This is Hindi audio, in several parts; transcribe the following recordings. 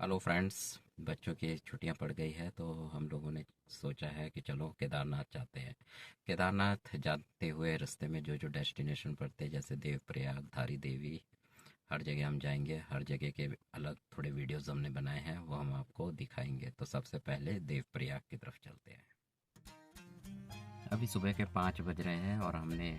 Hello friends. बच्चों की छुट्टियां पड़ गई है तो हम लोगों ने सोचा है कि चलो केदारनाथ जाते हैं। केदारनाथ जाते हुए रास्ते में जो जो डेस्टिनेशन पड़ते हैं जैसे देवप्रयाग, धारी देवी, हर जगह हम जाएंगे। हर जगह के अलग थोड़े वीडियोस हमने बनाए हैं, वो हम आपको दिखाएंगे। तो सबसे पहले देवप्रयाग की तरफ चलते हैं। अभी सुबह के 5 बज रहे हैं और हमने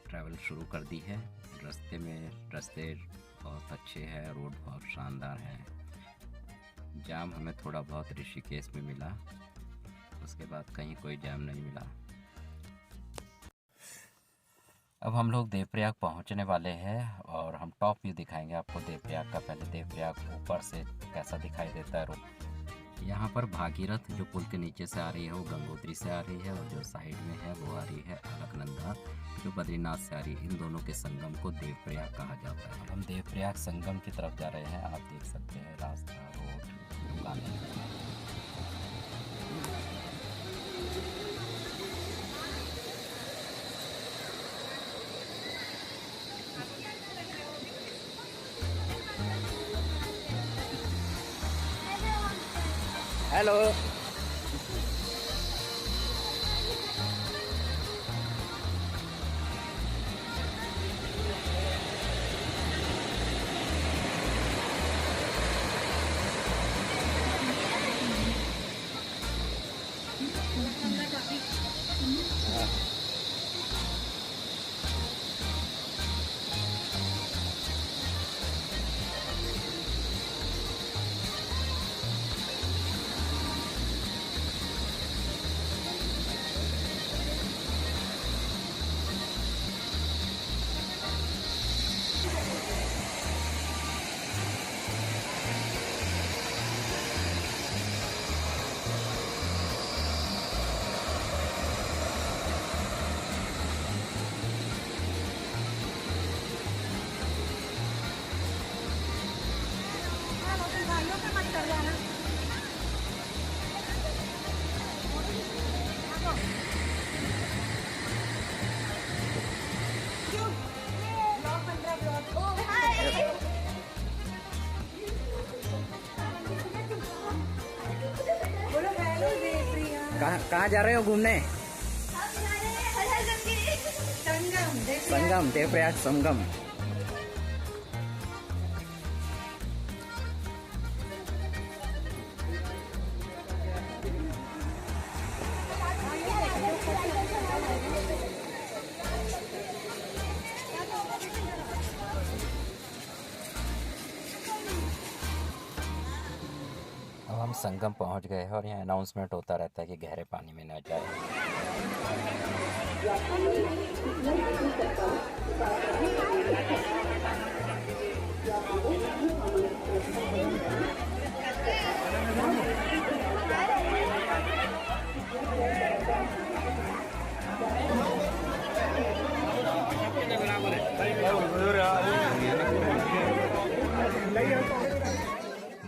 ट्रैवल शुरू कर दी है। रास्ते बहुत अच्छे हैं, रोड बहुत शानदार है। जाम हमें थोड़ा बहुत ऋषिकेश में मिला, उसके बाद कहीं कोई जाम नहीं मिला। अब हम लोग देवप्रयाग पहुंचने वाले हैं और हम टॉप व्यू दिखाएंगे आपको देवप्रयाग का। पहले देवप्रयाग ऊपर से कैसा दिखाई देता है रोड। यहाँ पर भागीरथ जो पुल के नीचे से आ रही है वो गंगोत्री से आ रही है, और जो साइड में है वो आ रही है अलकनंदा जो बद्रीनाथ से आ रही है। इन दोनों के संगम को देवप्रयाग कहा जाता है। अब हम देवप्रयाग संगम की तरफ जा रहे हैं। आप देख सकते हैं रास्ता, रोड, दुकानें। हेलो। कहाँ जा रहे हो घूमने? संगम, देवप्रयाग संगम। अब हम संगम पहुंच गए हैं और यहाँ अनाउंसमेंट होता रहता है कि गहरे पानी में न जाए।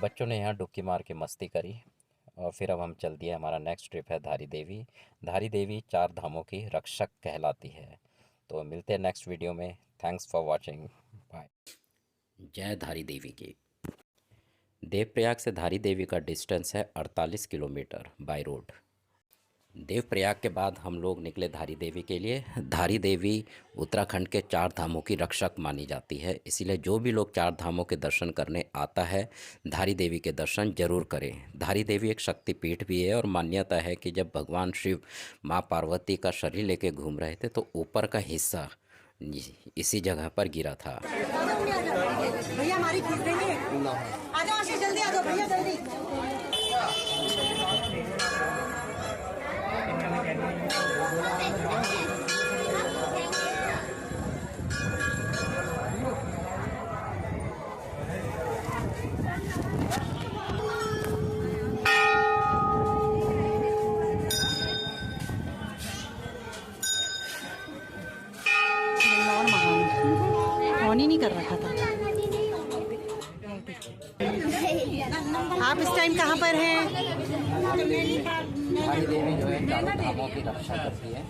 बच्चों ने यहाँ डुबकी मार के मस्ती करी और फिर अब हम चल दिए। हमारा नेक्स्ट ट्रिप है धारी देवी। धारी देवी 4 धामों की रक्षक कहलाती है। तो मिलते हैं नेक्स्ट वीडियो में। Thanks for watching, bye. जय धारी देवी की। देवप्रयाग से धारी देवी का डिस्टेंस है 48 किलोमीटर बाय रोड। देवप्रयाग के बाद हम लोग निकले धारी देवी के लिए। धारी देवी उत्तराखंड के 4 धामों की रक्षक मानी जाती है, इसीलिए जो भी लोग 4 धामों के दर्शन करने आता है धारी देवी के दर्शन जरूर करें। धारी देवी एक शक्तिपीठ भी है और मान्यता है कि जब भगवान शिव माँ पार्वती का शरीर लेके घूम रहे थे तो ऊपर का हिस्सा इसी जगह पर गिरा था। भैया हमारी खींच देंगे, आ जाओ आशीष, जल्दी आ जाओ भैया, जल्दी। ऑन ही नहीं कर रखा था। आप इस टाइम कहाँ पर हैं? धारी देवी जो है चारों धामों की रक्षा करती है।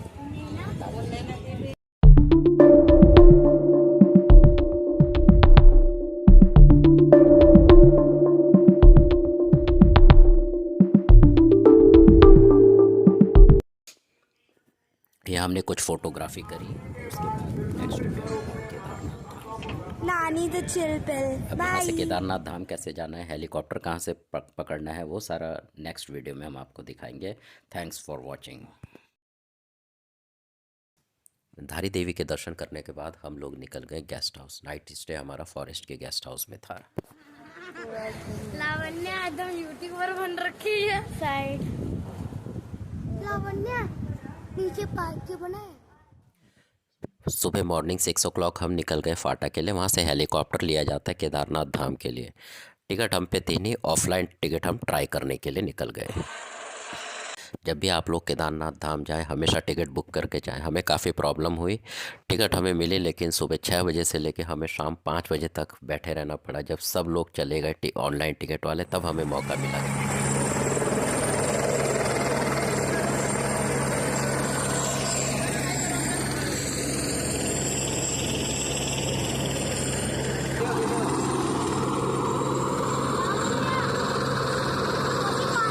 हमने कुछ फोटोग्राफी करी, उसके बाद नेक्स्ट केदारनाथ धाम। नानी द चिल पिल। अब यहाँ से केदारनाथ धाम कैसे जाना है, हेलीकॉप्टर कहाँ से पकड़ना है, वो सारा नेक्स्ट वीडियो में हम आपको दिखाएंगे। Thanks for watching. धारी देवी के दर्शन करने के बाद हम लोग निकल गए गेस्ट हाउस। नाइट स्टे हमारा फॉरेस्ट के गेस्ट हाउस में था। लावण्य एकदम यूट्यूबर बन रखी है साइड। लावण्य नीचे पार्क के बना है। सुबह मॉर्निंग 6 o'clock हम निकल गए फाटा के लिए। वहाँ से हेलीकॉप्टर लिया जाता है केदारनाथ धाम के लिए। टिकट हम पे थी नहीं, ऑफलाइन टिकट हम ट्राई करने के लिए निकल गए। जब भी आप लोग केदारनाथ धाम जाएं हमेशा टिकट बुक करके जाएं। हमें काफ़ी प्रॉब्लम हुई, टिकट हमें मिली लेकिन सुबह 6 बजे से लेके हमें शाम 5 बजे तक बैठे रहना पड़ा। जब सब लोग चले गए ऑनलाइन टिकट वाले, तब हमें मौका मिला।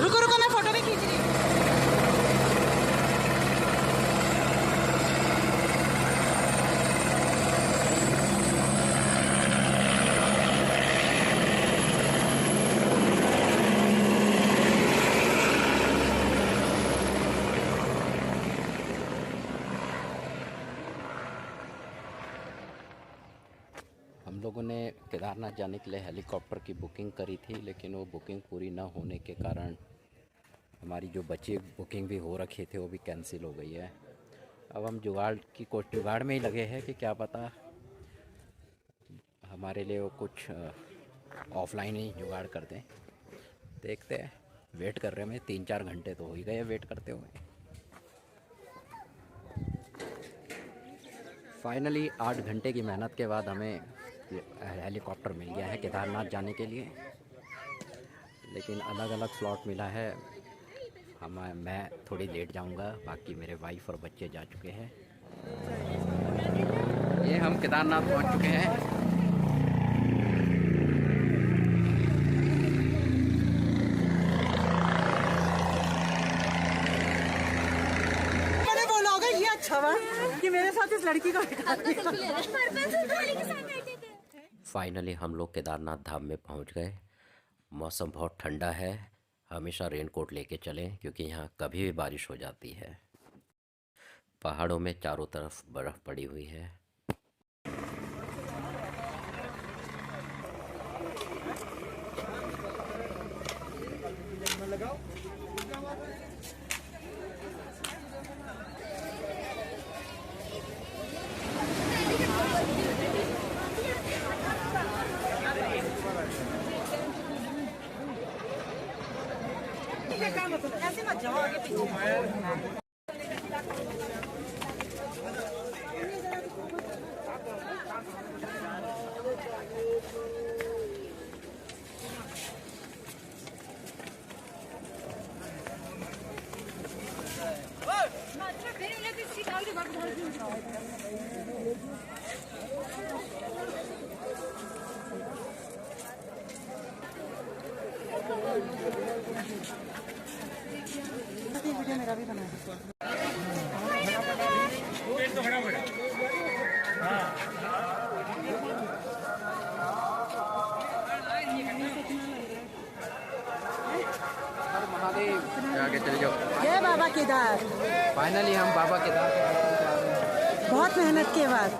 रुको रुको, मैं फोटो भी खींच रही हूँ। हम लोगों ने केदारनाथ जाने के लिए हेलीकॉप्टर की बुकिंग करी थी, लेकिन वो बुकिंग पूरी ना होने के कारण हमारी जो बची बुकिंग भी हो रखी थी वो भी कैंसिल हो गई है। अब हम जुगाड़ में ही लगे हैं कि क्या पता हमारे लिए वो कुछ ऑफलाइन ही जुगाड़ कर दें। देखते हैं, वेट कर रहे हैं। 3-4 घंटे तो हो ही गए वेट करते हुए। फाइनली 8 घंटे की मेहनत के बाद हमें हेलीकॉप्टर मिल गया है केदारनाथ जाने के लिए, लेकिन अलग अलग स्लॉट मिला है। मैं थोड़ी लेट जाऊंगा, बाकी मेरे वाइफ और बच्चे जा चुके हैं। ये हम केदारनाथ पहुंच चुके हैं। मैंने बोला होगा ये अच्छा हुआ कि मेरे साथ इस लड़की को फाइनली हम लोग केदारनाथ धाम में पहुंच गए। मौसम बहुत ठंडा है, हमेशा रेनकोट लेके चलें क्योंकि यहाँ कभी भी बारिश हो जाती है। पहाड़ों में चारों तरफ बर्फ़ पड़ी हुई है। ऐसे मत जाओ आगे पीछे। वीडियो मेरा भी बना है। महादेव आगे चले जाओ। जय बाबा केदार। फाइनली हम बाबा केदार के दर्शन कर रहे हैं। बहुत मेहनत के बाद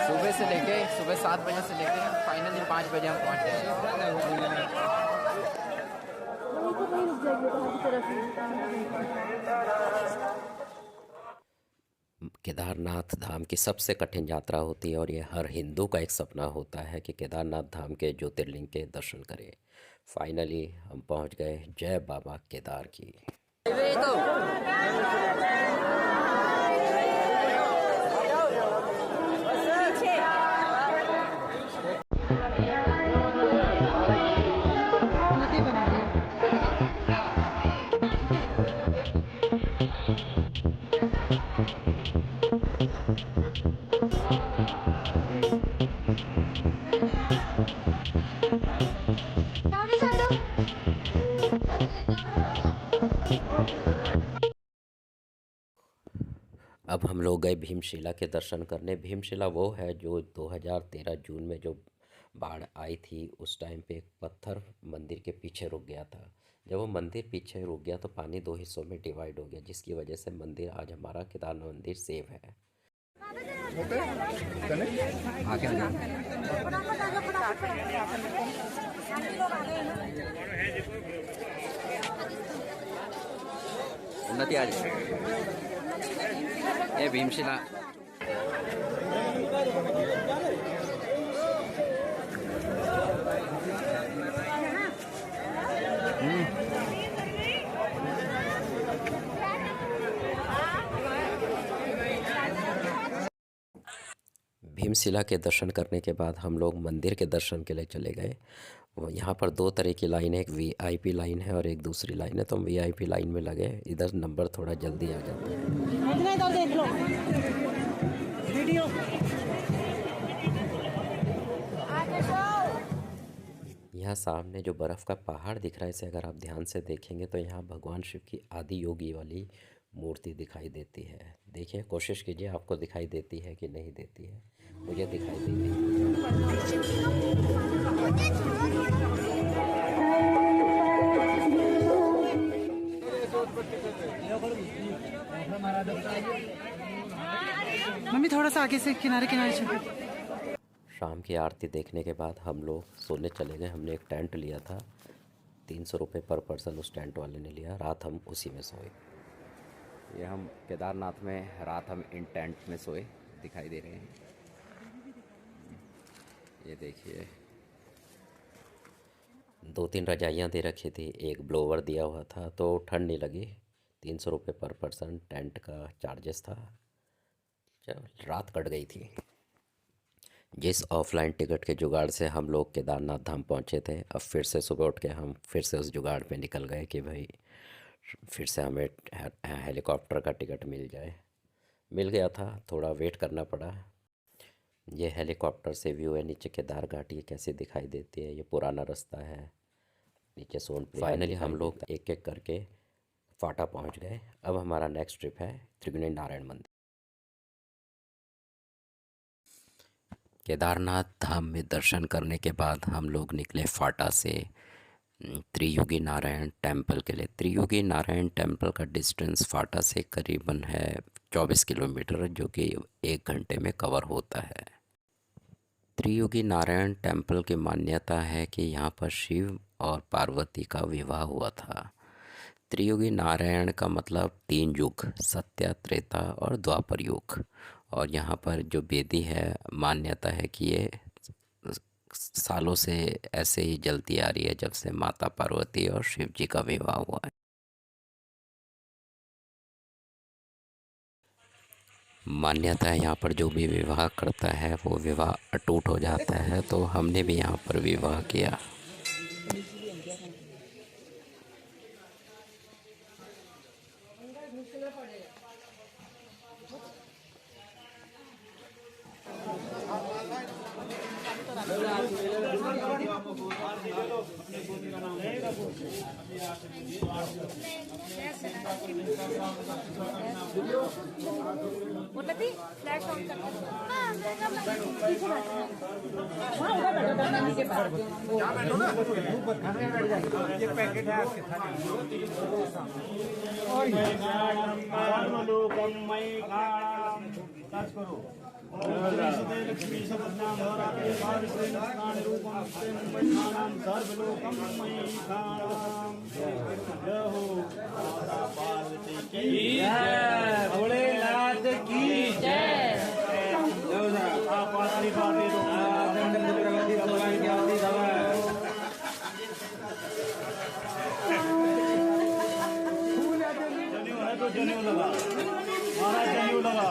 सुबह 7 बजे से लेके फाइनली 5 बजे हम पहुँच गए। केदारनाथ धाम की सबसे कठिन यात्रा होती है और ये हर हिंदू का एक सपना होता है कि केदारनाथ धाम के ज्योतिर्लिंग के दर्शन करें। फाइनली हम पहुंच गए। जय बाबा केदार की। अब हम लोग गए भीमशिला के दर्शन करने। भीमशिला वो है जो 2013 जून में जो बाढ़ आई थी उस टाइम पे एक पत्थर मंदिर के पीछे रुक गया था। जब वो मंदिर पीछे रुक गया तो पानी दो हिस्सों में डिवाइड हो गया, जिसकी वजह से मंदिर आज हमारा केदारनाथ मंदिर सेफ है। आगे आ जाओ। उन्नति आ जाए ये भीमशिला। भीमशिला के दर्शन करने के बाद हम लोग मंदिर के दर्शन के लिए चले गए। यहाँ पर दो तरह की लाइन है, एक वीआईपी लाइन है और एक दूसरी लाइन है। तो हम वीआईपी लाइन में लगे, इधर नंबर थोड़ा जल्दी आ जाता है। इधर देख लो वीडियो। यहाँ सामने जो बर्फ़ का पहाड़ दिख रहा है, इसे अगर आप ध्यान से देखेंगे तो यहाँ भगवान शिव की आदि योगी वाली मूर्ति दिखाई देती है। देखिए, कोशिश कीजिए आपको दिखाई देती है कि नहीं देती है। मुझे दिखाई दे रही मम्मी थोड़ा सा आगे से किनारे किनारे चलो। शाम की आरती देखने के बाद हम लोग सोने चले गए। हमने एक टेंट लिया था, 300 रुपये पर पर्सन उस टेंट वाले ने लिया। रात हम उसी में सोए। ये हम केदारनाथ में रात हम इन टेंट में सोए, दिखाई दे रहे हैं। ये देखिए, 2-3 रजाइयाँ दे रखी थी, एक ब्लोवर दिया हुआ था तो ठंड नहीं लगी। 300 रुपये पर पर्सन टेंट का चार्जेस था। चलो, रात कट गई थी। जिस ऑफलाइन टिकट के जुगाड़ से हम लोग केदारनाथ धाम पहुँचे थे, अब फिर से सुबह उठ के हम फिर से उस जुगाड़ पे निकल गए कि भाई फिर से हमें हेलीकॉप्टर का टिकट मिल जाए। मिल गया था, थोड़ा वेट करना पड़ा। ये हेलीकॉप्टर से व्यू है नीचे केदार घाटी कैसे दिखाई देती है। ये पुराना रास्ता है, नीचे सोनपुर। फाइनली हम लोग एक एक करके फाटा पहुंच गए। अब हमारा नेक्स्ट ट्रिप है त्रिगुणी नारायण मंदिर। केदारनाथ धाम में दर्शन करने के बाद हम लोग निकले फाटा से त्रियुगी नारायण टेम्पल के लिए। त्रियुगी नारायण टेम्पल का डिस्टेंस फाटा से करीबन है 24 किलोमीटर, जो कि 1 घंटे में कवर होता है। त्रियुगी नारायण टेम्पल की मान्यता है कि यहाँ पर शिव और पार्वती का विवाह हुआ था। त्रियुगी नारायण का मतलब 3 युग, सत्य, त्रेता और द्वापर युग। और यहाँ पर जो वेदी है, मान्यता है कि ये सालों से ऐसे ही जलती आ रही है जब से माता पार्वती और शिव जी का विवाह हुआ है। मान्यता है यहाँ पर जो भी विवाह करता है वो विवाह अटूट हो जाता है। तो हमने भी यहाँ पर विवाह किया। फ्लैश ऑन कर। ये पैकेट है आपके भोलेनाथ की जय। आप जनेऊ लगा महाराज, जनेऊ लगा।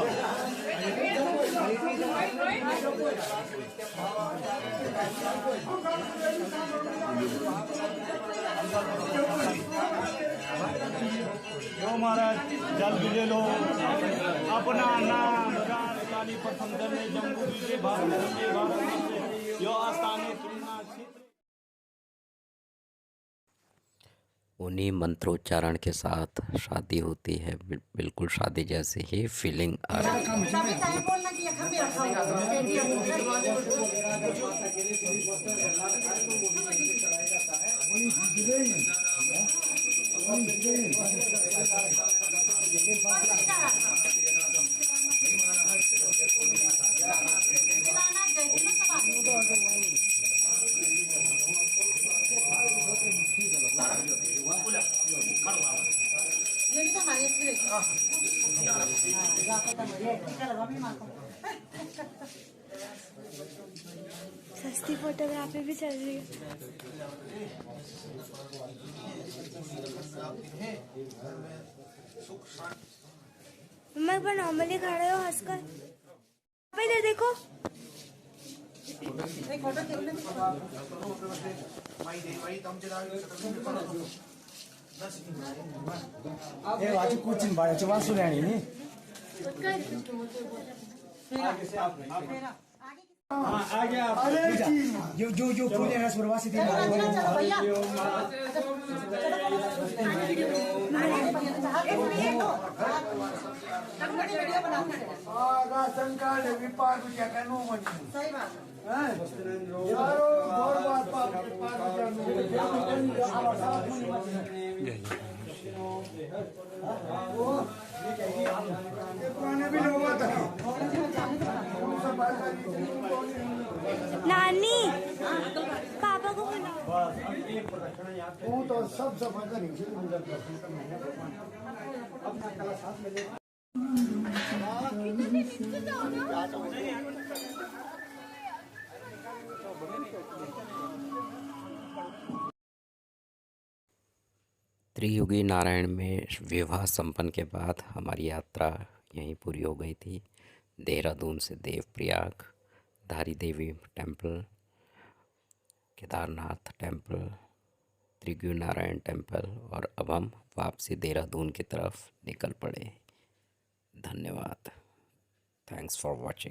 लो महाराज, जल भी ले लो। अपना नाम काली प्रथम दल जम्मू के भारत यो आस्थाने तुलना क्षेत्र। उन्हीं मंत्रोच्चारण के साथ शादी होती है, बिल्कुल शादी जैसी ही फीलिंग आ रही है। तभी टाइम बोलना कि ये खम्बे रखा ये भी तो हमारे इसके लिए सस्ती फोटोग्राफी भी चल रही है। मैं एक बार नॉर्मली खड़े हो हंसकर पे दे देखो। एक फोटो केवल ए वाची कुचिन बाळाची वासुरी आणि नी आगे आप जो पूजे रस बरवासी थी भैया वीडियो बनाना है आगा संकाल विपाक क्या कनो मन सही बात हैं यारो बहुत बात पाक पुराने भी लोग आता नानी पापा को बुलाओ। वो तो सब सफा करेंगे त्रियुगी नारायण में विवाह संपन्न के बाद हमारी यात्रा यहीं पूरी हो गई थी। देहरादून से Devprayag, Dhari Devi temple, Kedarnath temple, Triyugi Narayan temple, और अब हम वापसी देहरादून की तरफ निकल पड़े। धन्यवाद। Thanks for watching.